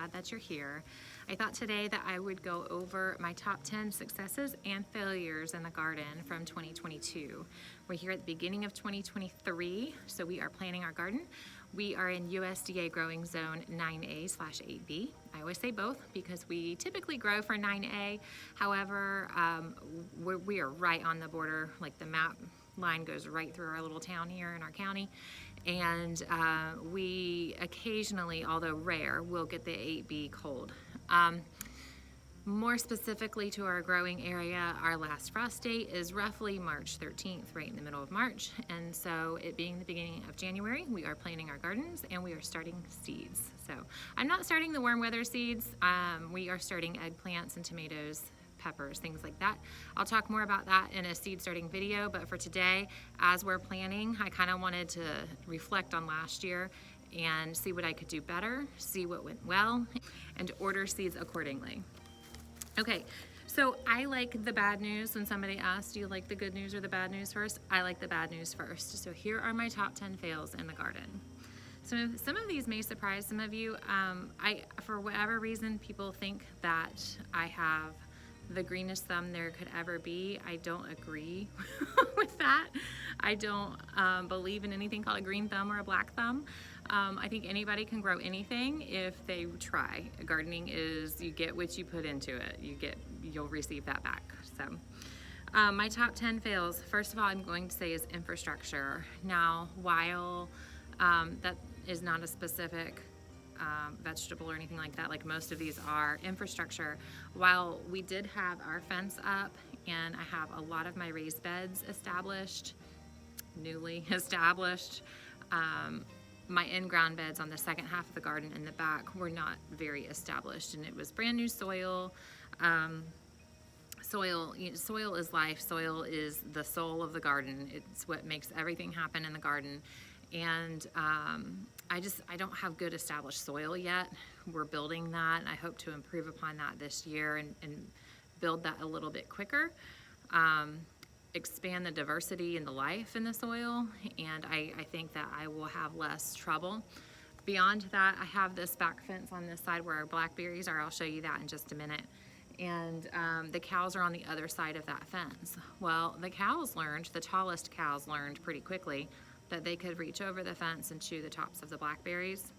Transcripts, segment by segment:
glad that you're here. I thought today that I would go over my top 10 successes and failures in the garden from 2022. We're here at the beginning of 2023, so we are planting our garden. We are in USDA growing zone 9A/8B. I always say both because we typically grow for 9A. However, we are right on the border, like the map line goes right through our little town here in our county. And we occasionally, although rare, will get the 8B cold. More specifically to our growing area, our last frost date is roughly March 13th, right in the middle of March. And so it being the beginning of January, we are planting our gardens and we are starting seeds. So I'm not starting the warm weather seeds. We are starting eggplants and tomatoes, peppers, things like that. I'll talk more about that in a seed starting video, but for today, as we're planning, I kind of wanted to reflect on last year and see what I could do better, see what went well, and order seeds accordingly. Okay, so I like the bad news. When somebody asks, do you like the good news or the bad news first? I like the bad news first. So here are my top 10 fails in the garden. So some of these may surprise some of you. For whatever reason, people think that I have the greenest thumb there could ever be. I don't agree with that. I don't believe in anything called a green thumb or a black thumb. I think anybody can grow anything if they try. Gardening is you get what you put into it. You'll receive that back. So my top 10 fails, first of all, I'm going to say is infrastructure. Now, while that is not a specific vegetable or anything like that, like most of these are, infrastructure, while we did have our fence up and I have a lot of my raised beds established, newly established, my in-ground beds on the second half of the garden in the back were not very established, and it was brand new soil. Soil is life. Soil is the soul of the garden. It's what makes everything happen in the garden. And I don't have good established soil yet. We're building that, and I hope to improve upon that this year and build that a little bit quicker. Expand the diversity and the life in the soil, and I think that I will have less trouble. Beyond that, I have this back fence on this side where our blackberries are. I'll show you that in just a minute. And the cows are on the other side of that fence. Well, the tallest cows learned pretty quickly that they could reach over the fence and chew the tops of the blackberries.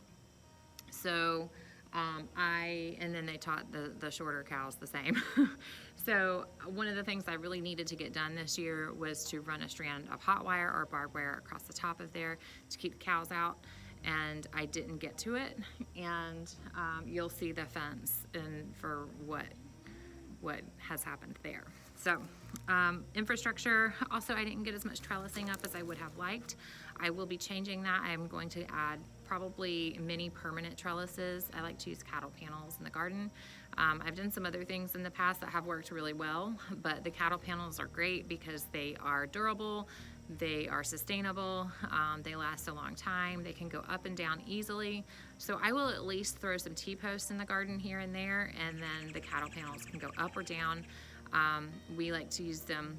So and then they taught the shorter cows the same. So one of the things I really needed to get done this year was to run a strand of hot wire or barbed wire across the top of there to keep the cows out, and I didn't get to it. And you'll see the fence and for what has happened there. So infrastructure, also I didn't get as much trellising up as I would have liked. I will be changing that. I'm going to add probably mini permanent trellises. I like to use cattle panels in the garden. I've done some other things in the past that have worked really well, but the cattle panels are great because they are durable, they are sustainable, they last a long time, they can go up and down easily. So I will at least throw some T-posts in the garden here and there, and then the cattle panels can go up or down. We like to use them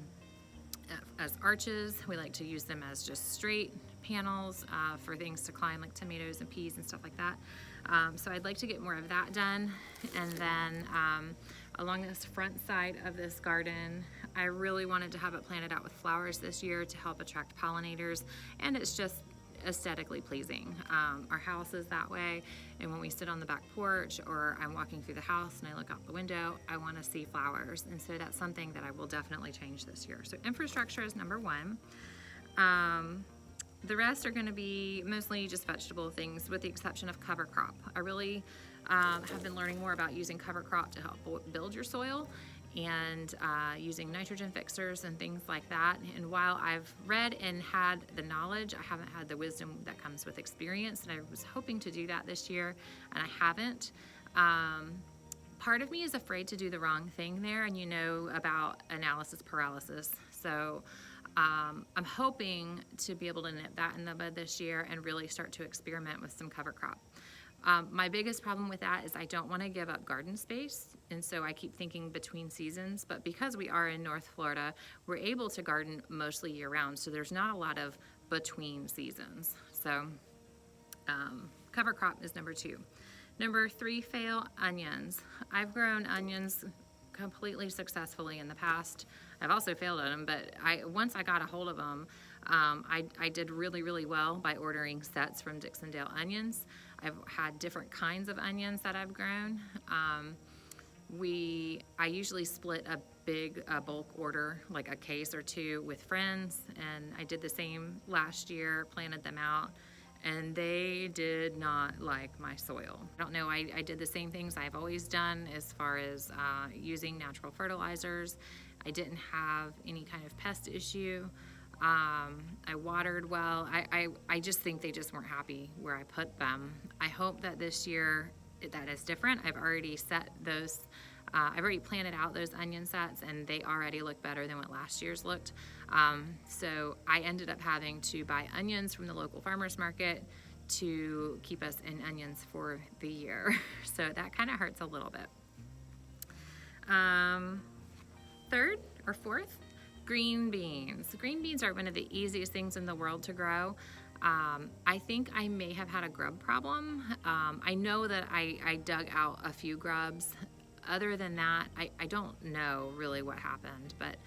as arches. We like to use them as just straight panels for things to climb, like tomatoes and peas and stuff like that. So I'd like to get more of that done. And then along this front side of this garden, I really wanted to have it planted out with flowers this year to help attract pollinators, and it's just aesthetically pleasing. Our house is that way, and when we sit on the back porch or I'm walking through the house and I look out the window, I want to see flowers, and so that's something that I will definitely change this year. So infrastructure is number one. The rest are going to be mostly just vegetable things, with the exception of cover crop. I really have been learning more about using cover crop to help build your soil, and using nitrogen fixers and things like that. And while I've read and had the knowledge, I haven't had the wisdom that comes with experience, and I was hoping to do that this year, and I haven't. Part of me is afraid to do the wrong thing there, and you know about analysis paralysis. So I'm hoping to be able to nip that in the bud this year and really start to experiment with some cover crop. My biggest problem with that is I don't want to give up garden space, and so I keep thinking between seasons, but because we are in North Florida, we're able to garden mostly year round, so there's not a lot of between seasons. So cover crop is number two. Number 3, fail, onions. I've grown onions completely successfully in the past. I've also failed at them, but once I got a hold of them, I did really, really well by ordering sets from Dixondale Onions. I've had different kinds of onions that I've grown. I usually split a big bulk order, like a case or two, with friends, and I did the same last year, planted them out, and they did not like my soil. I don't know, I did the same things I've always done as far as using natural fertilizers. I didn't have any kind of pest issue. I watered well. I just think they just weren't happy where I put them. I hope that this year that is different. I've already set those, I've already planted out those onion sets, and they already look better than what last year's looked. So I ended up having to buy onions from the local farmer's market to keep us in onions for the year. So that kind of hurts a little bit. Third or fourth, green beans. Green beans are one of the easiest things in the world to grow. I think I may have had a grub problem. I know that I dug out a few grubs. Other than that, I don't know really what happened, but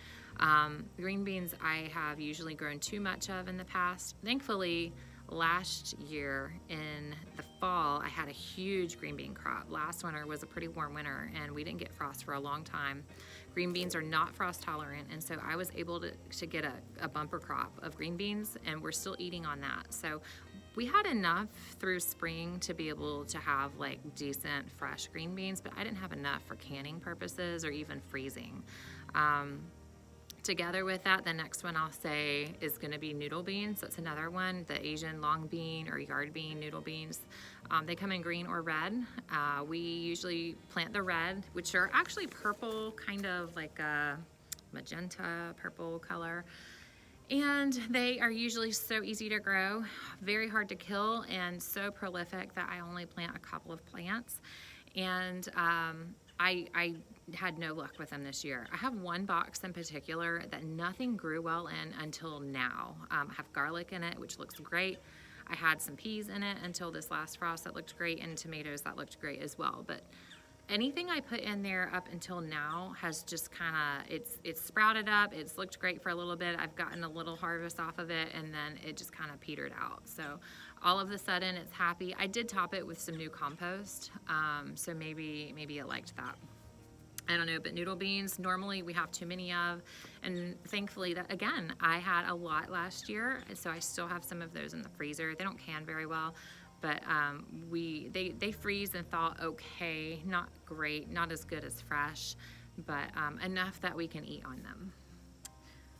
green beans I have usually grown too much of in the past. Thankfully, last year in the fall, I had a huge green bean crop. Last winter was a pretty warm winter, and we didn't get frost for a long time. Green beans are not frost tolerant, and so I was able to get a bumper crop of green beans, and we're still eating on that. So we had enough through spring to be able to have like decent fresh green beans, but I didn't have enough for canning purposes or even freezing. Together with that, the next one I'll say is going to be noodle beans. That's another one, the Asian long bean or yard bean noodle beans. They come in green or red. We usually plant the red, which are actually purple, kind of like a magenta purple color. And they are usually so easy to grow, very hard to kill, and so prolific that I only plant a couple of plants. And I had no luck with them this year. I have one box in particular that nothing grew well in until now. I have garlic in it, which looks great. I had some peas in it until this last frost that looked great, and tomatoes that looked great as well. But anything I put in there up until now has just kind of, it's sprouted up, it's looked great for a little bit. I've gotten a little harvest off of it, and then it just kind of petered out. So all of a sudden it's happy. I did top it with some new compost, so maybe it liked that. I don't know, but noodle beans, normally we have too many of, and thankfully that, again, I had a lot last year, so I still have some of those in the freezer. They don't can very well, but they freeze and thaw okay, not great, not as good as fresh, but enough that we can eat on them.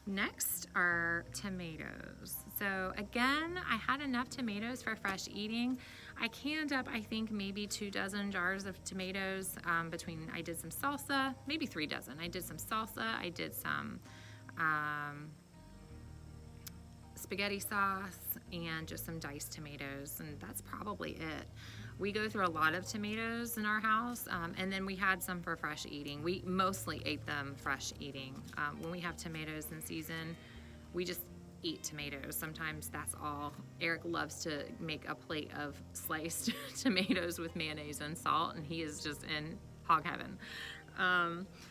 Next are tomatoes. So again, I had enough tomatoes for fresh eating. I canned up, I think, maybe 2 dozen jars of tomatoes between, I did some salsa, maybe 3 dozen. I did some salsa, I did some spaghetti sauce, and just some diced tomatoes, and that's probably it. We go through a lot of tomatoes in our house, and then we had some for fresh eating. We mostly ate them fresh eating. When we have tomatoes in season, we just eat tomatoes. Sometimes that's all. Eric loves to make a plate of sliced tomatoes with mayonnaise and salt, and he is just in hog heaven.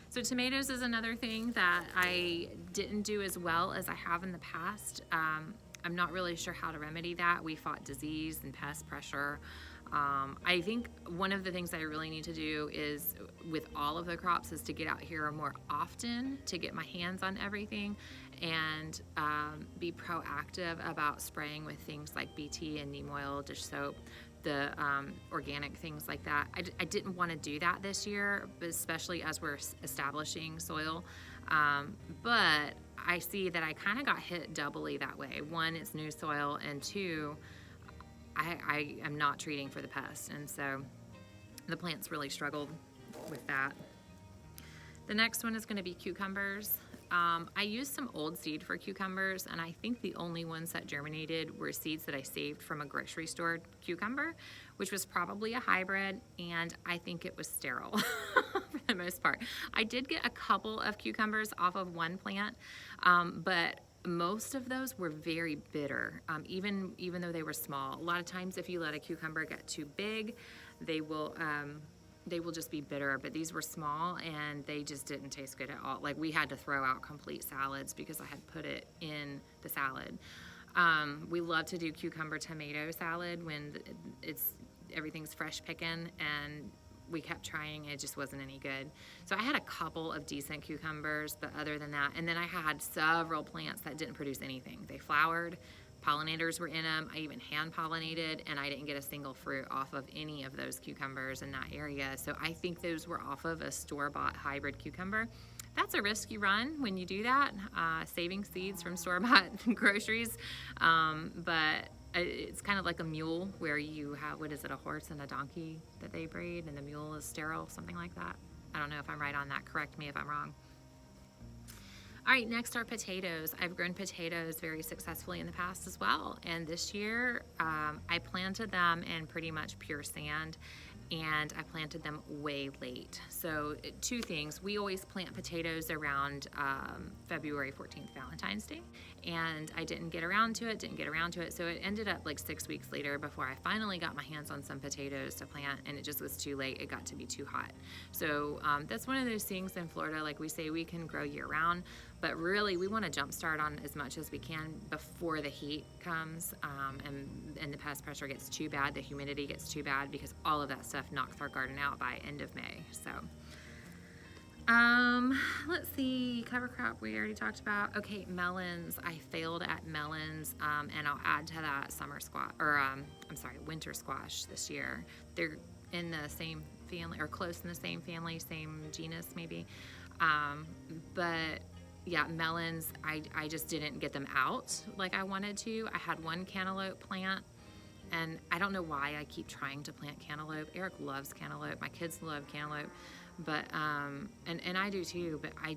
So tomatoes is another thing that I didn't do as well as I have in the past. I'm not really sure how to remedy that. We fought disease and pest pressure. I think one of the things I really need to do is, with all of the crops, is to get out here more often to get my hands on everything, and be proactive about spraying with things like BT and neem oil, dish soap, the organic things like that. I didn't want to do that this year, especially as we're establishing soil, but I see that I kind of got hit doubly that way. One, it's new soil, and two, I am not treating for the pest, and so the plants really struggled with that. The next one is going to be cucumbers. I used some old seed for cucumbers, and I think the only ones that germinated were seeds that I saved from a grocery store cucumber, which was probably a hybrid, and I think it was sterile for the most part. I did get a couple of cucumbers off of one plant, but most of those were very bitter, even though they were small. A lot of times if you let a cucumber get too big, they will just be bitter. But these were small and they just didn't taste good at all. Like, we had to throw out complete salads because I had put it in the salad. We love to do cucumber tomato salad when everything's fresh picking, and we kept trying, it just wasn't any good. So I had a couple of decent cucumbers, but other than that, and then I had several plants that didn't produce anything. They flowered, pollinators were in them, I even hand pollinated, and I didn't get a single fruit off of any of those cucumbers in that area. So I think those were off of a store-bought hybrid cucumber. That's a risk you run when you do that, saving seeds from store-bought groceries, but it's kind of like a mule where you have, what is it, a horse and a donkey that they breed, and the mule is sterile, something like that. I don't know if I'm right on that. Correct me if I'm wrong. All right, next are potatoes. I've grown potatoes very successfully in the past as well, and this year I planted them in pretty much pure sand, and I planted them way late. So two things, we always plant potatoes around February 14th, Valentine's Day, and I didn't get around to it, so it ended up like 6 weeks later before I finally got my hands on some potatoes to plant, and it just was too late. It got to be too hot. So that's one of those things in Florida, like we say we can grow year round, but really we want to jumpstart on as much as we can before the heat comes, and the pest pressure gets too bad, the humidity gets too bad, because all of that stuff knocks our garden out by end of May. So let's see, cover crop we already talked about. Okay, melons. I failed at melons, and I'll add to that summer squash, or winter squash this year. They're in the same family, or close in the same family, same genus maybe, but yeah, melons, I just didn't get them out like I wanted to. I had one cantaloupe plant, and I don't know why I keep trying to plant cantaloupe. Eric loves cantaloupe. My kids love cantaloupe, but and I do too. But I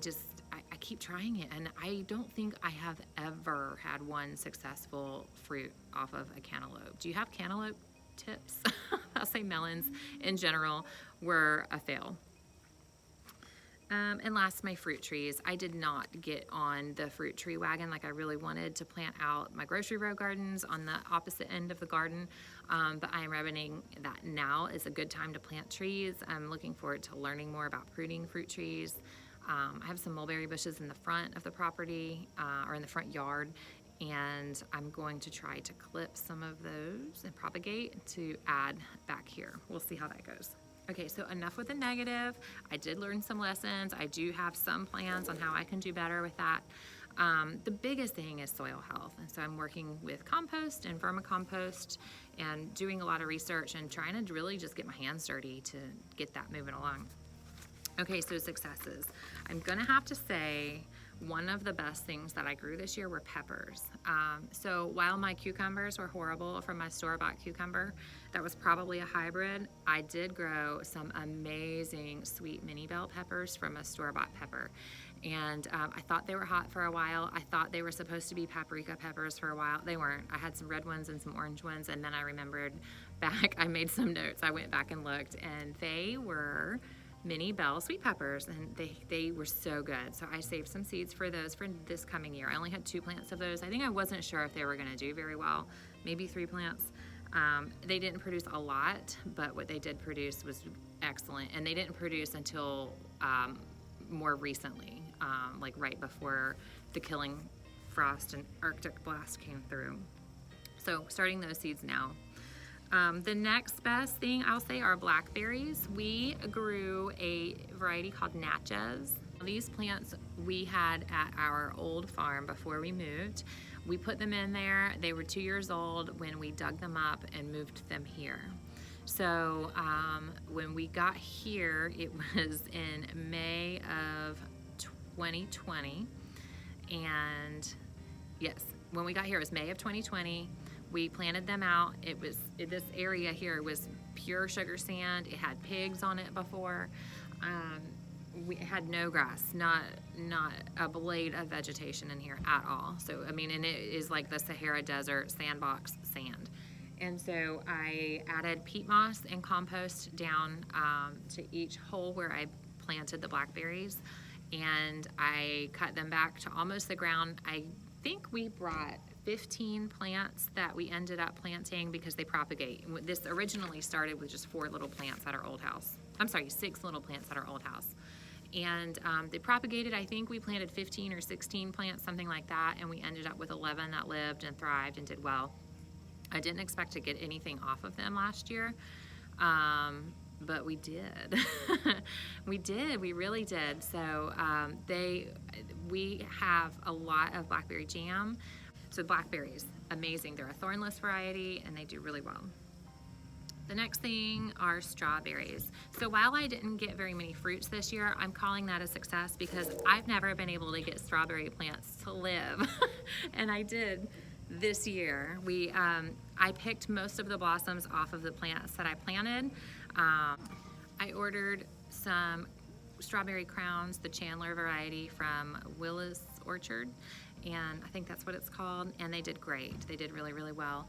keep trying it, and I don't think I have ever had one successful fruit off of a cantaloupe. Do you have cantaloupe tips? I'll say melons in general were a fail. And last, my fruit trees. I did not get on the fruit tree wagon like I really wanted to plant out my grocery row gardens on the opposite end of the garden, but I am reckoning that now is a good time to plant trees. I'm looking forward to learning more about pruning fruit trees. I have some mulberry bushes in the front of the property, or in the front yard, and I'm going to try to clip some of those and propagate to add back here. We'll see how that goes. Okay, so enough with the negative. I did learn some lessons. I do have some plans on how I can do better with that. The biggest thing is soil health, and so I'm working with compost and vermicompost and doing a lot of research and trying to really just get my hands dirty to get that moving along. Okay, so successes. I'm gonna have to say one of the best things that I grew this year were peppers. So while my cucumbers were horrible from my store-bought cucumber, that was probably a hybrid, I did grow some amazing sweet mini bell peppers from a store-bought pepper. And I thought they were hot for a while. I thought they were supposed to be paprika peppers for a while. They weren't. I had some red ones and some orange ones, and then I remembered back, I made some notes. I went back and looked, and they were mini bell sweet peppers, and they were so good. So I saved some seeds for those for this coming year. I only had 2 plants of those. I think I wasn't sure if they were gonna do very well, maybe 3 plants. They didn't produce a lot, but what they did produce was excellent, and they didn't produce until more recently, like right before the killing frost and Arctic blast came through. So starting those seeds now. The next best thing I'll say are blackberries. We grew a variety called Natchez. These plants we had at our old farm before we moved. We put them in there. They were 2 years old when we dug them up and moved them here. So when we got here, it was in May of 2020. And yes, when we got here, it was May of 2020. We planted them out. This area here was pure sugar sand. It had pigs on it before. We had no grass, not a blade of vegetation in here at all. So, I mean, and it is like the Sahara Desert sandbox sand. And so I added peat moss and compost down to each hole where I planted the blackberries. and I cut them back to almost the ground. I think we brought 15 plants that we ended up planting because they propagate. This originally started with just 4 little plants at our old house. I'm sorry, 6 little plants at our old house. And they propagated. I think we planted 15 or 16 plants, something like that, and we ended up with 11 that lived and thrived and did well. I didn't expect to get anything off of them last year, but we did. We really did. So we have a lot of blackberry jam. So blackberries, amazing. They're a thornless variety and they do really well. The next thing are strawberries. So while I didn't get very many fruits this year, I'm calling that a success because I've never been able to get strawberry plants to live. And I did this year. I picked most of the blossoms off of the plants that I planted. I ordered some strawberry crowns, the Chandler variety from Willis Orchard, and I think that's what it's called, and they did great. They did really, really well.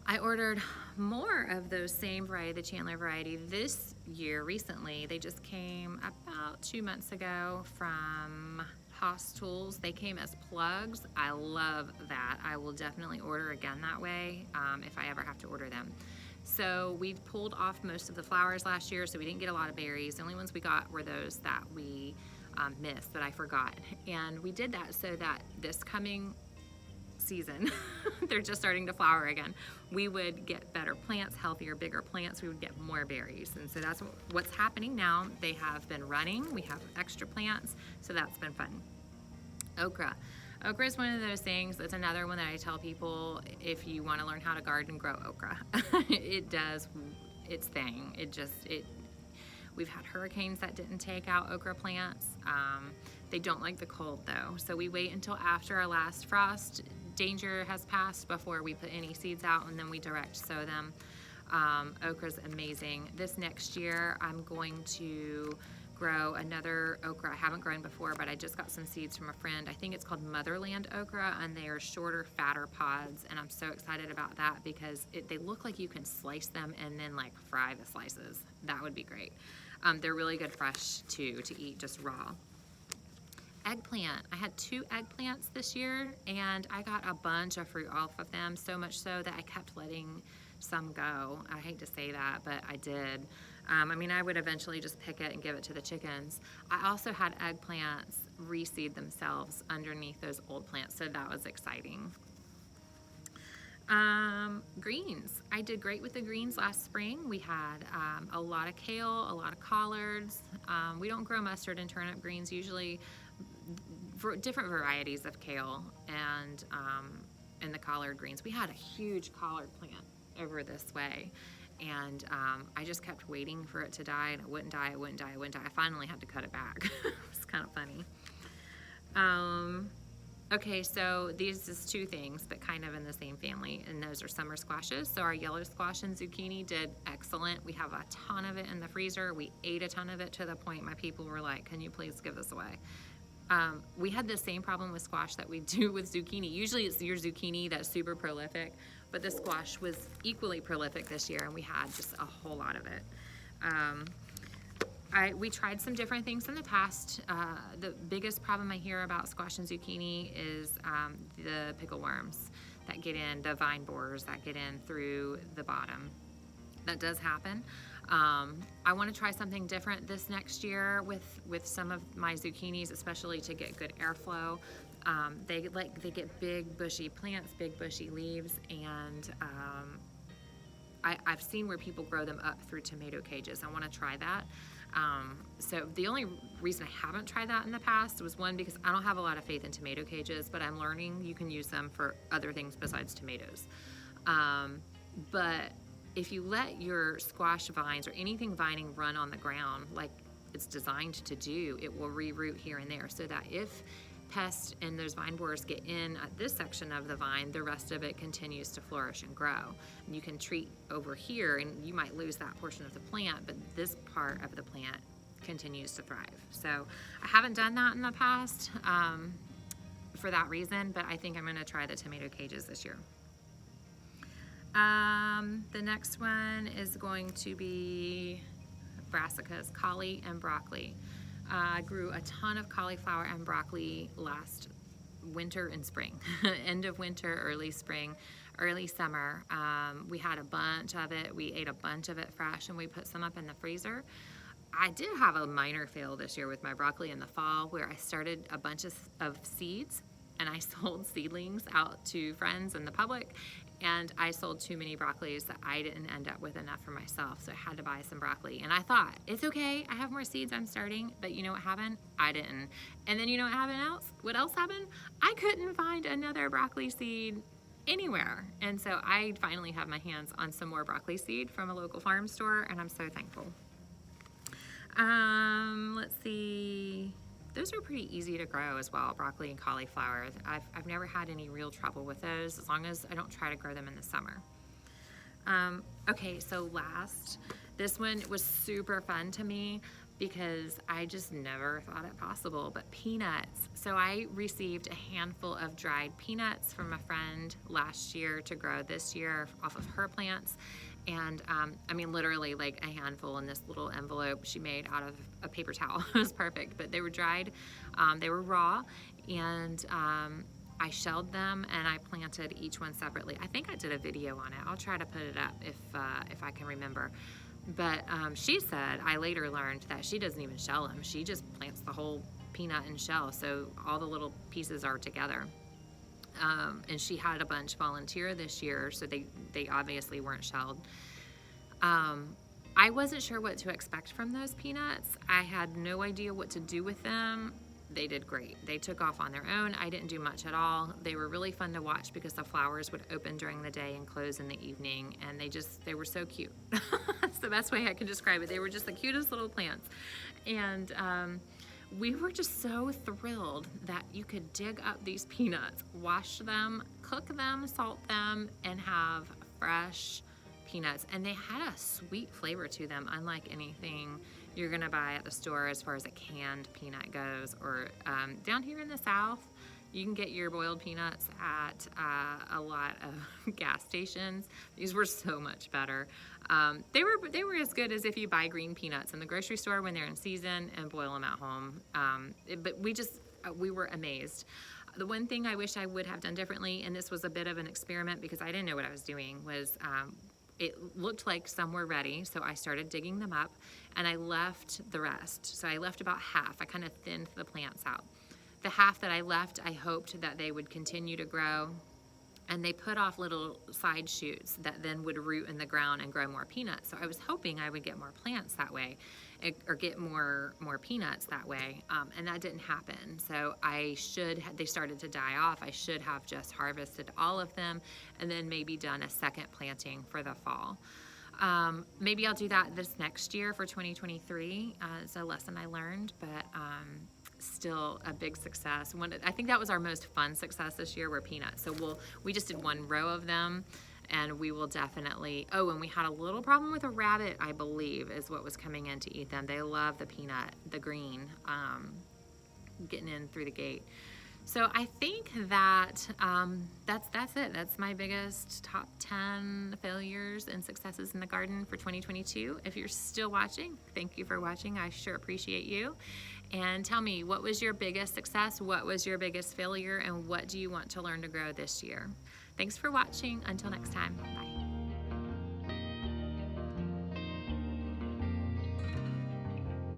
I ordered more of those same variety, the Chandler variety, this year recently. They just came about 2 months ago from Haas Tools. They came as plugs. I love that. I will definitely order again that way if I ever have to order them. So we pulled off most of the flowers last year, so we didn't get a lot of berries. The only ones we got were those that we missed, that I forgot. And we did that so that this coming season, they're just starting to flower again, we would get better plants, healthier, bigger plants. We would get more berries. And so that's what's happening now. They have been running. We have extra plants, so that's been fun. Okra. Okra is one of those things. It's another one that I tell people, if you want to learn how to garden, grow okra. It does its thing. We've had hurricanes that didn't take out okra plants. They don't like the cold though. So we wait until after our last frost danger has passed before we put any seeds out, and then we direct sow them. Okra's amazing. This next year I'm going to grow another okra I haven't grown before, but I just got some seeds from a friend. I think it's called Motherland okra, and they are shorter, fatter pods, and I'm so excited about that because they look like you can slice them and then like fry the slices. That would be great. They're really good fresh too, to eat just raw. Eggplant. I had 2 eggplants this year, and I got a bunch of fruit off of them, so much so that I kept letting some go. I hate to say that, but I did. I mean, I would eventually just pick it and give it to the chickens. I also had eggplants reseed themselves underneath those old plants, so that was exciting. Greens. I did great with the greens last spring. We had a lot of kale, a lot of collards. We don't grow mustard and turnip greens, usually different varieties of kale and the collard greens. We had a huge collard plant over this way, and I just kept waiting for it to die, and it wouldn't die, it wouldn't die, it wouldn't die. I finally had to cut it back. It's kind of funny. Okay, so these is 2 things, but kind of in the same family, and those are summer squashes. So our yellow squash and zucchini did excellent. We have a ton of it in the freezer. We ate a ton of it to the point my people were like, can you please give this away? We had the same problem with squash that we do with zucchini. Usually it's your zucchini that's super prolific, but the squash was equally prolific this year, and we had just a whole lot of it. We tried some different things in the past. The biggest problem I hear about squash and zucchini is the pickle worms that get in, the vine borers that get in through the bottom. That does happen. I want to try something different this next year with some of my zucchinis, especially to get good airflow. They get big bushy plants, big bushy leaves, and I've seen where people grow them up through tomato cages. I want to try that. So the only reason I haven't tried that in the past was, one, because I don't have a lot of faith in tomato cages, but I'm learning you can use them for other things besides tomatoes. But if you let your squash vines or anything vining run on the ground like it's designed to do, it will reroot here and there, so that if pests and those vine borers get in at this section of the vine, the rest of it continues to flourish and grow. And you can treat over here, and you might lose that portion of the plant, but this part of the plant continues to thrive. So I haven't done that in the past for that reason, but I think I'm going to try the tomato cages this year. The next one is going to be brassicas, collie and broccoli. I grew a ton of cauliflower and broccoli last winter and spring. End of winter, early spring, early summer. We had a bunch of it. We ate a bunch of it fresh, and we put some up in the freezer. I did have a minor fail this year with my broccoli in the fall, where I started a bunch of seeds, and I sold seedlings out to friends and the public, and I sold too many broccolis that I didn't end up with enough for myself, so I had to buy some broccoli. And I thought, it's okay, I have more seeds, I'm starting. But you know what happened? I didn't. And then you know what happened else? What else happened? I couldn't find another broccoli seed anywhere. And so I finally have my hands on some more broccoli seed from a local farm store, and I'm so thankful. Let's see. Those are pretty easy to grow as well, broccoli and cauliflower. I've never had any real trouble with those, as long as I don't try to grow them in the summer. Okay, so last, this one was super fun to me because I just never thought it possible, but peanuts. So I received a handful of dried peanuts from a friend last year to grow this year off of her plants. And I mean, literally like a handful in this little envelope she made out of a paper towel. It was perfect, but they were dried, they were raw, and I shelled them and I planted each one separately. I think I did a video on it. I'll try to put it up if I can remember. But she said, I later learned that she doesn't even shell them. She just plants the whole peanut and shell, so all the little pieces are together. And she had a bunch volunteer this year, so they obviously weren't shelled. I wasn't sure what to expect from those peanuts. I had no idea what to do with them. They did great. They took off on their own. I didn't do much at all. They were really fun to watch because the flowers would open during the day and close in the evening, and they were so cute. That's the best way I can describe it. They were just the cutest little plants. And we were just so thrilled that you could dig up these peanuts, wash them, cook them, salt them, and have fresh peanuts. And they had a sweet flavor to them, unlike anything you're gonna buy at the store as far as a canned peanut goes. Or down here in the South, you can get your boiled peanuts at a lot of gas stations. These were so much better. They were as good as if you buy green peanuts in the grocery store when they're in season and boil them at home. But we were amazed. The one thing I wish I would have done differently, and this was a bit of an experiment because I didn't know what I was doing, was it looked like some were ready, so I started digging them up, and I left the rest. So I left about half. I kind of thinned the plants out. The half that I left, I hoped that they would continue to grow, and they put off little side shoots that then would root in the ground and grow more peanuts. So I was hoping I would get more plants that way, or get more peanuts that way, and that didn't happen. So they started to die off. I should have just harvested all of them and then maybe done a second planting for the fall. Maybe I'll do that this next year for 2023. It's a lesson I learned, but still a big success. I think that was our most fun success this year, were peanuts. So we just did one row of them, and we will definitely, and we had a little problem with a rabbit, I believe, is what was coming in to eat them. They love the peanut, the green, getting in through the gate. So I think that that's it. That's my biggest top 10 failures and successes in the garden for 2022. If you're still watching, thank you for watching. I sure appreciate you. And tell me, what was your biggest success? What was your biggest failure? And what do you want to learn to grow this year? Thanks for watching. Until next time, bye.